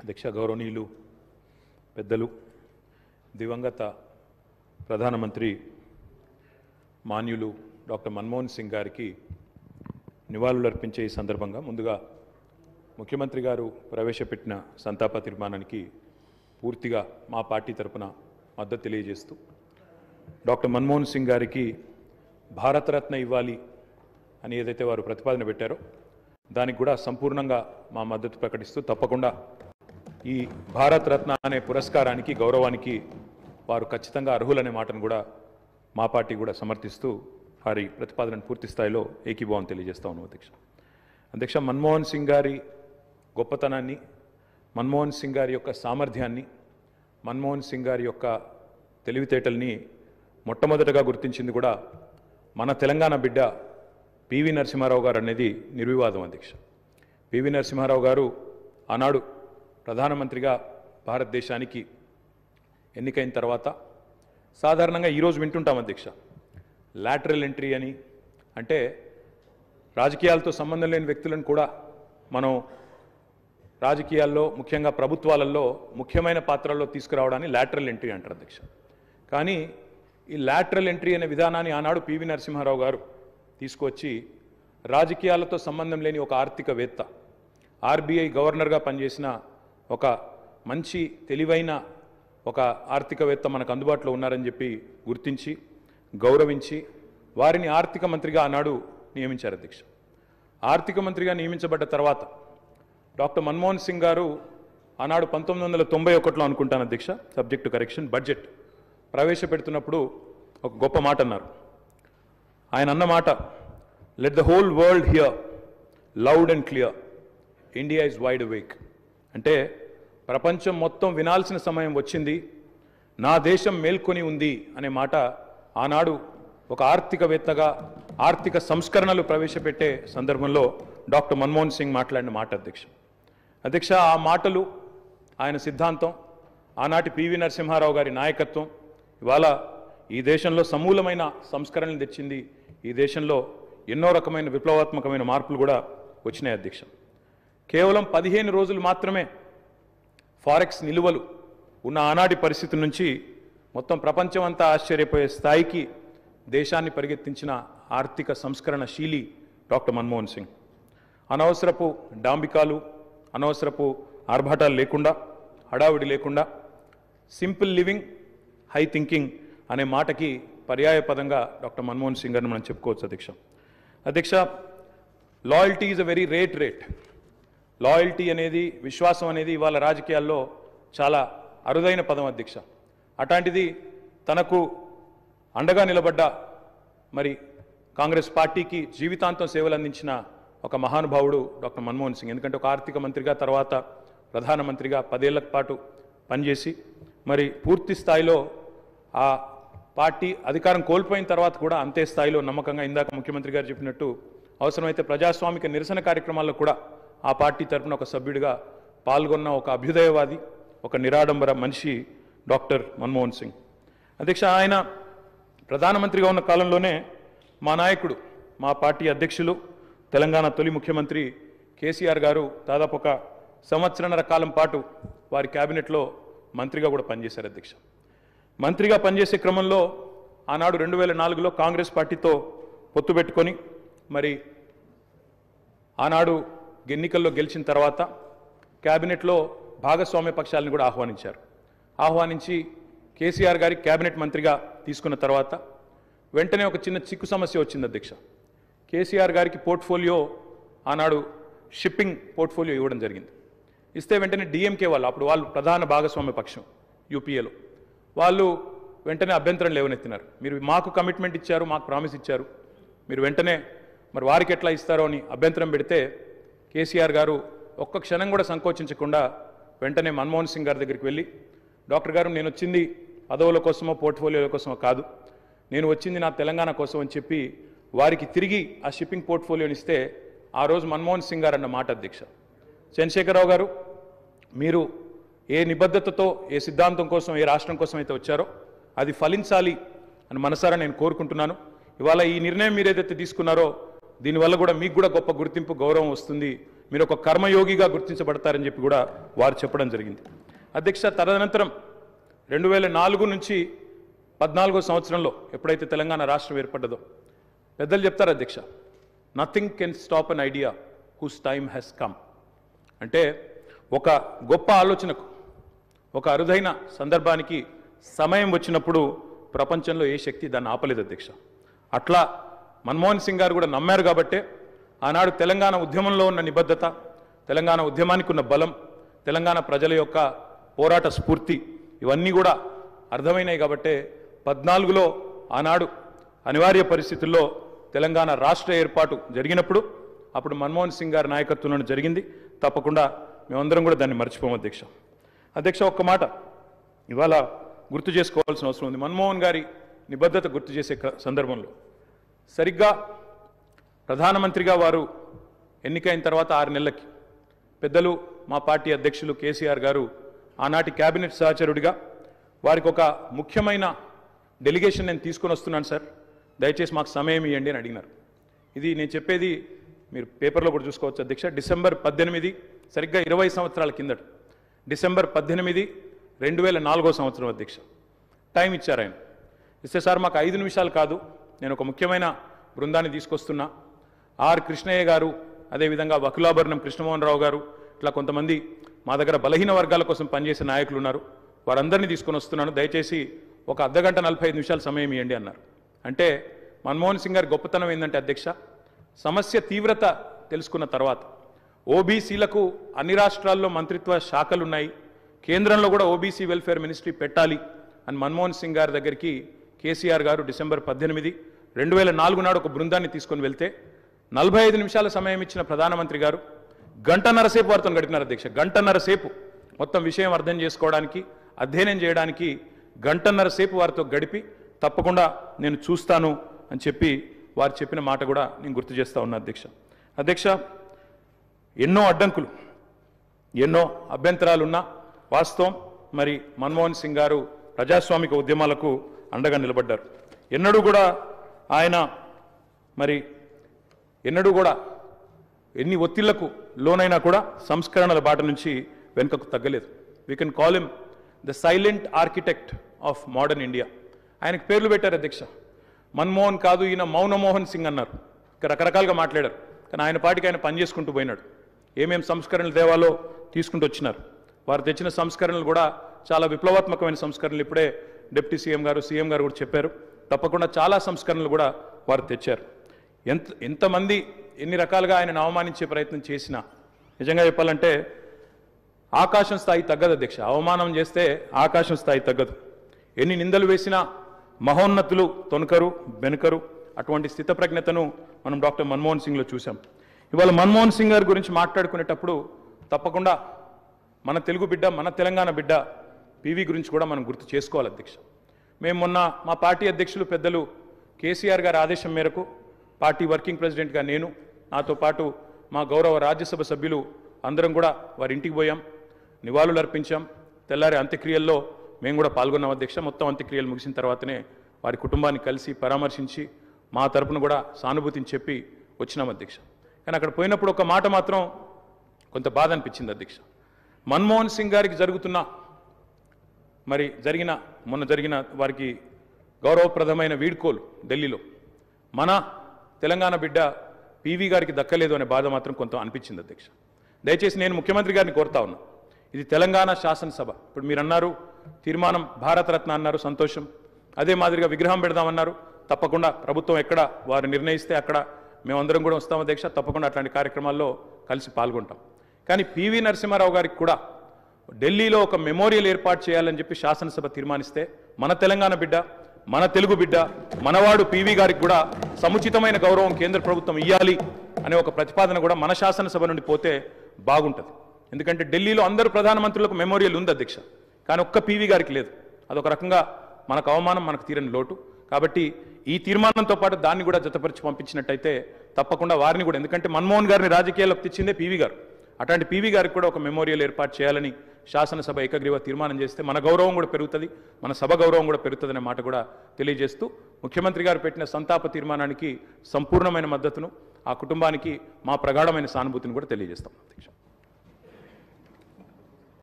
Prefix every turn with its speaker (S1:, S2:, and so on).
S1: అధ్యక్ష గౌరవనీయులు పెద్దలు దివంగత ప్రధానమంత్రి మాన్యులు డాక్టర్ మన్మోహన్ సింగ్ గారికి నివాళులర్పించే ఈ సందర్భంగా ముందుగా ముఖ్యమంత్రి గారు ప్రవేశపెట్టిన సంతాప తీర్మానానికి పూర్తిగా మా పార్టీ తరపున మద్దతు తెలియజేస్తూ డాక్టర్ మన్మోహన్ సింగ్ గారికి భారతరత్న ఇవ్వాలి అని ఏదైతే వారు ప్రతిపాదన పెట్టారో దానికి కూడా సంపూర్ణంగా మా మద్దతు ప్రకటిస్తూ తప్పకుండా ఈ భారతరత్న అనే పురస్కారానికి గౌరవానికి వారు ఖచ్చితంగా అర్హులనే మాటను కూడా మా పార్టీ కూడా సమర్థిస్తూ వారి ప్రతిపాదనను పూర్తి స్థాయిలో ఏకీభావం తెలియజేస్తా ఉన్నాం అధ్యక్ష మన్మోహన్ సింగ్ గారి గొప్పతనాన్ని, మన్మోహన్ సింగ్ గారి యొక్క సామర్థ్యాన్ని, మన్మోహన్ సింగ్ గారి యొక్క తెలివితేటల్ని మొట్టమొదటగా గుర్తించింది కూడా మన తెలంగాణ బిడ్డ పివి నరసింహారావు గారు అనేది నిర్వివాదం అధ్యక్ష. పివి నరసింహారావు గారు ఆనాడు ప్రధానమంత్రిగా భారతదేశానికి ఎన్నికైన తర్వాత సాధారణంగా ఈరోజు వింటుంటాం అధ్యక్ష, లాటరల్ ఎంట్రీ అని, అంటే రాజకీయాలతో సంబంధం లేని వ్యక్తులను కూడా మనం రాజకీయాల్లో ముఖ్యంగా ప్రభుత్వాలలో ముఖ్యమైన పాత్రల్లో తీసుకురావడాన్ని లాటరల్ ఎంట్రీ అంటారు అధ్యక్ష. కానీ ఈ లాటరల్ ఎంట్రీ అనే విధానాన్ని ఆనాడు పివి నరసింహారావు గారు తీసుకొచ్చి రాజకీయాలతో సంబంధం లేని ఒక ఆర్థికవేత్త, ఆర్బీఐ గవర్నర్గా పనిచేసిన ఒక మంచి తెలివైన ఒక ఆర్థికవేత్త మనకు అందుబాటులో ఉన్నారని చెప్పి గుర్తించి గౌరవించి వారిని ఆర్థిక మంత్రిగా ఆనాడు నియమించారు అధ్యక్ష. ఆర్థిక మంత్రిగా నియమించబడ్డ తర్వాత డాక్టర్ మన్మోహన్ సింగ్ గారు ఆనాడు 1991లో అనుకుంటాను అధ్యక్ష, సబ్జెక్ట్ టు కరెక్షన్, బడ్జెట్ ప్రవేశపెడుతున్నప్పుడు ఒక గొప్ప మాట అన్నారు. ఆయన అన్న మాట, let the whole world here loud and clear, India is wide awake. అంటే ప్రపంచం మొత్తం వినాల్సిన సమయం వచ్చింది, నా దేశం మేల్కొని ఉంది అనే మాట ఆనాడు ఒక ఆర్థికవేత్తగా ఆర్థిక సంస్కరణలు ప్రవేశపెట్టే సందర్భంలో డాక్టర్ మన్మోహన్ సింగ్ మాట్లాడిన మాట అధ్యక్ష. ఆ మాటలు, ఆయన సిద్ధాంతం, ఆనాటి పివి నరసింహారావు గారి నాయకత్వం ఇవాళ ఈ దేశంలో సమూలమైన సంస్కరణలు తెచ్చింది. ఈ దేశంలో ఎన్నో రకమైన విప్లవాత్మకమైన మార్పులు కూడా వచ్చినాయి అధ్యక్ష. కేవలం 15 రోజులు మాత్రమే ఫారెక్స్ నిలువలు ఉన్న ఆనాటి పరిస్థితి నుంచి మొత్తం ప్రపంచం అంతా ఆశ్చర్యపోయే స్థాయికి దేశాన్ని పరిగెత్తించిన ఆర్థిక సంస్కరణ శీలి డాక్టర్ మన్మోహన్ సింగ్. అనవసరపు డాంబికాలు, అనవసరపు ఆర్భాటాలు లేకుండా, హడావిడి లేకుండా సింపుల్ లివింగ్, హై థింకింగ్ అనే మాటకి పర్యాయ పదంగా డాక్టర్ మన్మోహన్ సింగ్ గారిని మనం చెప్పుకోవచ్చు అధ్యక్ష. Loyalty is a very rate. Loyalty అనేది, విశ్వాసం అనేది ఇవాళ రాజకీయాల్లో చాలా అరుదైన పదం అధ్యక్ష. అట్లాంటిది తనకు అండగా నిలబడ్డ మరి కాంగ్రెస్ పార్టీకి జీవితాంతం సేవలు అందించిన ఒక మహానుభావుడు డాక్టర్ మన్మోహన్ సింగ్. ఎందుకంటే ఒక ఆర్థిక మంత్రిగా, తర్వాత ప్రధానమంత్రిగా 10 ఏళ్ల పాటు పనిచేసి మరి పూర్తి స్థాయిలో ఆ పార్టీ అధికారం కోల్పోయిన తర్వాత కూడా అంతే స్థాయిలో నమ్మకంగా, ఇందాక ముఖ్యమంత్రి గారు చెప్పినట్టు అవసరమైతే ప్రజాస్వామిక నిరసన కార్యక్రమాల్లో కూడా ఆ పార్టీ తరఫున ఒక సభ్యుడిగా పాల్గొన్న ఒక అభ్యుదయవాది, ఒక నిరాడంబర మనిషి డాక్టర్ మన్మోహన్ సింగ్ అధ్యక్ష. ఆయన ప్రధానమంత్రిగా ఉన్న కాలంలోనే మా నాయకుడు, మా పార్టీ అధ్యక్షులు, తెలంగాణ తొలి ముఖ్యమంత్రి కేసీఆర్ గారు దాదాపు ఒక 1.5 సంవత్సరాల కాలం పాటు వారి క్యాబినెట్లో మంత్రిగా కూడా పనిచేశారు అధ్యక్ష. మంత్రిగా పనిచేసే క్రమంలో ఆనాడు 2004లో కాంగ్రెస్ పార్టీతో పొత్తు పెట్టుకొని మరి ఆనాడు ఎన్నికల్లో గెలిచిన తర్వాత క్యాబినెట్లో భాగస్వామ్య పక్షాలను కూడా ఆహ్వానించి కేసీఆర్ గారి క్యాబినెట్ మంత్రిగా తీసుకున్న తర్వాత వెంటనే ఒక చిన్న చిక్కు సమస్య వచ్చింది అధ్యక్ష. కేసీఆర్ గారికి పోర్ట్ఫోలియో ఆనాడు షిప్పింగ్ పోర్ట్ఫోలియో ఇవ్వడం జరిగింది. ఇస్తే వెంటనే డిఎంకే వాళ్ళు, అప్పుడు వాళ్ళు ప్రధాన భాగస్వామ్య పక్షం యూపీఏలో, వాళ్ళు వెంటనే అభ్యంతరం లేవనెత్తినారు. మీరు మాకు కమిట్మెంట్ ఇచ్చారు, మాకు ప్రామిస్ ఇచ్చారు, మీరు వెంటనే మరి వారికి ఎట్లా ఇస్తారో అని అభ్యంతరం పెడితే కేసీఆర్ గారు ఒక్క క్షణం కూడా సంకోచించకుండా వెంటనే మన్మోహన్ సింగ్ గారి దగ్గరికి వెళ్ళి, డాక్టర్ గారు నేను వచ్చింది పదవుల కోసమో పోర్ట్ఫోలియోల కోసమో కాదు, నేను వచ్చింది నా తెలంగాణ కోసం అని చెప్పి వారికి తిరిగి ఆ షిప్పింగ్ పోర్ట్ఫోలియోని ఇస్తే ఆ రోజు మన్మోహన్ సింగ్ గారు అన్న మాట అధ్యక్ష, చంద్రశేఖరరావు గారు మీరు ఏ నిబద్ధతతో, ఏ సిద్ధాంతం కోసం, ఏ రాష్ట్రం కోసం అయితే వచ్చారో అది ఫలించాలి అని మనసారా నేను కోరుకుంటున్నాను. ఇవాళ ఈ నిర్ణయం మీరు ఏదైతే తీసుకున్నారో దీనివల్ల కూడా మీకు కూడా గొప్ప గుర్తింపు, గౌరవం వస్తుంది. మీరు ఒక కర్మయోగిగా గుర్తించబడతారని చెప్పి కూడా వారు చెప్పడం జరిగింది. అధ్యక్ష, తదనంతరం 2004 నుంచి 14వ సంవత్సరంలో ఎప్పుడైతే తెలంగాణ రాష్ట్రం ఏర్పడ్డదో పెద్దలు చెప్తారు అధ్యక్ష, nothing can stop an idea who's time has come. అంటే ఒక గొప్ప ఆలోచనకు, ఒక అరుదైన సందర్భానికి సమయం వచ్చినప్పుడు ప్రపంచంలో ఏ శక్తి దాన్ని ఆపలేదు అధ్యక్ష. అట్లా మన్మోహన్ సింగ్ గారు కూడా నమ్మారు కాబట్టే ఆనాడు తెలంగాణ ఉద్యమంలో ఉన్న నిబద్ధత, తెలంగాణ ఉద్యమానికి ఉన్న బలం, తెలంగాణ ప్రజల యొక్క పోరాట స్ఫూర్తి ఇవన్నీ కూడా అర్థమైనాయి కాబట్టే 14లో ఆనాడు అనివార్య పరిస్థితుల్లో తెలంగాణ రాష్ట్ర ఏర్పాటు జరిగినప్పుడు అప్పుడు మన్మోహన్ సింగ్ గారి నాయకత్వంలో జరిగింది. తప్పకుండా మేమందరం కూడా దాన్ని మర్చిపోము అధ్యక్ష. అధ్యక్ష, ఒక్క మాట ఇవాళ గుర్తు చేసుకోవాల్సిన అవసరం ఉంది. మన్మోహన్ గారి నిబద్ధత గుర్తు చేసే సందర్భంలో సరిగ్గా ప్రధానమంత్రిగా వారు ఎన్నికైన తర్వాత 6 నెలలకి పెద్దలు మా పార్టీ అధ్యక్షులు కేసీఆర్ గారు ఆనాటి కేబినెట్ సహచరుడిగా వారికి ఒక ముఖ్యమైన డెలిగేషన్ నేను తీసుకొని వస్తున్నాను సార్, దయచేసి మాకు సమయం ఇవ్వండి అని అడిగినారు. ఇది నేను చెప్పేది మీరు పేపర్లో కూడా చూసుకోవచ్చు అధ్యక్ష. డిసెంబర్ 18, సరిగ్గా 20 సంవత్సరాల కిందట, డిసెంబర్ 18, 2004 సంవత్సరం అధ్యక్ష టైం ఇచ్చారు ఆయన. ఇస్తే సార్ మాకు 5 నిమిషాలు కాదు, నేను ఒక ముఖ్యమైన బృందాన్ని తీసుకొస్తున్నా, ఆర్ కృష్ణయ్య గారు, అదేవిధంగా వకులాభరణం కృష్ణమోహన్ రావు గారు, ఇట్లా కొంతమంది మా దగ్గర బలహీన వర్గాల కోసం పనిచేసే నాయకులు ఉన్నారు, వారందరినీ తీసుకొని వస్తున్నాను, దయచేసి ఒక అర్ధగంట 45 నిమిషాలు సమయం ఇవ్వండి అన్నారు. అంటే మన్మోహన్ సింగ్ గారి గొప్పతనం ఏంటంటే అధ్యక్ష, సమస్య తీవ్రత తెలుసుకున్న తర్వాత ఓబీసీలకు అన్ని రాష్ట్రాల్లో మంత్రిత్వ శాఖలు ఉన్నాయి, కేంద్రంలో కూడా ఓబీసీ వెల్ఫేర్ మినిస్ట్రీ పెట్టాలి అని మన్మోహన్ సింగ్ గారి దగ్గరికి కేసీఆర్ గారు డిసెంబర్ 18, 2004 నాడు ఒక బృందాన్ని తీసుకొని వెళ్తే 45 నిమిషాల సమయం ఇచ్చిన ప్రధానమంత్రి గారు గంటన్నర సేపు వారితో గడిపినారు అధ్యక్ష. గంటన్నర సేపు మొత్తం విషయం అర్థం చేసుకోవడానికి, అధ్యయనం చేయడానికి గంటన్నర సేపు వారితో గడిపి తప్పకుండా నేను చూస్తాను అని చెప్పి వారు చెప్పిన మాట కూడా నేను గుర్తు చేస్తా ఉన్నా అధ్యక్ష. అధ్యక్ష, ఎన్నో అడ్డంకులు, ఎన్నో అభ్యంతరాలున్నా వాస్తవం మరి మన్మోహన్ సింగ్ గారు ప్రజాస్వామిక ఉద్యమాలకు అండగా నిలబడ్డారు. ఎన్నడూ కూడా ఆయన మరి ఎన్ని ఒత్తిళ్లకు లోనైనా కూడా సంస్కరణల బాట నుంచి వెనుకకు తగ్గలేదు. We can call him the silent architect of modern India. ఆయనకు పేర్లు పెట్టారు అధ్యక్ష. మన్మోహన్ కాదు, ఈయన మౌనమోహన్ సింగ్ అన్నారు. రకరకాలుగా మాట్లాడారు, కానీ ఆయన పాటికి ఆయన పనిచేసుకుంటూ పోయినాడు. ఏమేం సంస్కరణలు దేవాలో తీసుకుంటూ వచ్చినారు. వారు తెచ్చిన సంస్కరణలు కూడా చాలా విప్లవాత్మకమైన సంస్కరణలు. ఇప్పుడే డిప్యూటీ సీఎం గారు కూడా చెప్పారు. తప్పకుండా చాలా సంస్కరణలు కూడా వారు తెచ్చారు. ఎంతమంది ఎన్ని రకాలుగా ఆయనను అవమానించే ప్రయత్నం చేసినా నిజంగా చెప్పాలంటే ఆకాశం స్థాయి తగ్గదు అధ్యక్ష. అవమానం చేస్తే ఆకాశం స్థాయి తగ్గదు. ఎన్ని నిందలు వేసినా మహోన్నతులు తొనకరు బెనకరు. అటువంటి స్థితప్రజ్ఞతను మనం డాక్టర్ మన్మోహన్ సింగ్లో చూసాం. ఇవాళ మన్మోహన్ సింగ్ గారి గురించి మాట్లాడుకునేటప్పుడు తప్పకుండా మన తెలుగు బిడ్డ, మన తెలంగాణ బిడ్డ పివి గురించి కూడా మనం గుర్తు చేసుకోవాలి అధ్యక్ష. మేము మొన్న మా పార్టీ అధ్యక్షులు పెద్దలు కేసీఆర్ గారి ఆదేశం మేరకు పార్టీ వర్కింగ్ ప్రెసిడెంట్గా నేను, నాతో పాటు మా గౌరవ రాజ్యసభ సభ్యులు అందరం కూడా వారి ఇంటికి పోయాం, నివాళులు అర్పించాం. తెల్లారి అంత్యక్రియల్లో మేము కూడా పాల్గొన్నాం అధ్యక్ష. మొత్తం అంత్యక్రియలు ముగిసిన తర్వాతనే వారి కుటుంబాన్ని కలిసి పరామర్శించి మా తరపున కూడా సానుభూతిని చెప్పి వచ్చినాం అధ్యక్ష. కానీ అక్కడ పోయినప్పుడు ఒక మాట మాత్రం కొంత బాధ అనిపించింది అధ్యక్ష. మన్మోహన్ సింగ్ గారికి మొన్న జరిగిన వారికి గౌరవప్రదమైన వీడ్కోలు ఢిల్లీలో మన తెలంగాణ బిడ్డ పివి గారికి దక్కలేదు అనే బాధ మాత్రం కొంత అనిపించింది అధ్యక్ష. దయచేసి నేను ముఖ్యమంత్రి గారిని కోరుతా ఉన్నా, ఇది తెలంగాణ శాసనసభ. ఇప్పుడు మీరు అన్నారు తీర్మానం భారతరత్న అన్నారు, సంతోషం. అదే మాదిరిగా విగ్రహం పెడదామన్నారు. తప్పకుండా ప్రభుత్వం ఎక్కడ వారు నిర్ణయిస్తే అక్కడ మేమందరం కూడా వస్తాం అధ్యక్ష. తప్పకుండా అట్లాంటి కార్యక్రమాల్లో కలిసి పాల్గొంటాం. కానీ పివి నరసింహారావు గారికి కూడా ఢిల్లీలో ఒక మెమోరియల్ ఏర్పాటు చేయాలని చెప్పి శాసనసభ తీర్మానిస్తే మన తెలంగాణ బిడ్డ, మన తెలుగు బిడ్డ, మనవాడు పివి గారికి కూడా సముచితమైన గౌరవం కేంద్ర ప్రభుత్వం ఇవ్వాలి అనే ఒక ప్రతిపాదన కూడా మన శాసనసభ నుండి పోతే బాగుంటుంది. ఎందుకంటే ఢిల్లీలో అందరూ ప్రధానమంత్రులకు మెమోరియల్ ఉంది అధ్యక్ష, కానీ ఒక్క పివి గారికి లేదు. అదొక రకంగా మనకు అవమానం, మనకు తీరని లోటు. కాబట్టి ఈ తీర్మానంతో పాటు దాన్ని కూడా జతపరిచి పంపించినట్టయితే తప్పకుండా వారిని కూడా, ఎందుకంటే మన్మోహన్ గారిని రాజకీయాల్లోకి తెచ్చిందే పివి గారు, అట్లాంటి పివి గారికి కూడా ఒక మెమోరియల్ ఏర్పాటు చేయాలని శాసనసభ ఏకగ్రీవ తీర్మానం చేస్తే మన గౌరవం కూడా పెరుగుతుంది, మన సభ గౌరవం కూడా పెరుగుతుంది అనే మాట కూడా తెలియజేస్తూ ముఖ్యమంత్రి గారు పెట్టిన సంతాప తీర్మానానికి సంపూర్ణమైన మద్దతును, ఆ కుటుంబానికి మా ప్రగాఢమైన సానుభూతిని కూడా తెలియజేస్తాం అధ్యక్ష.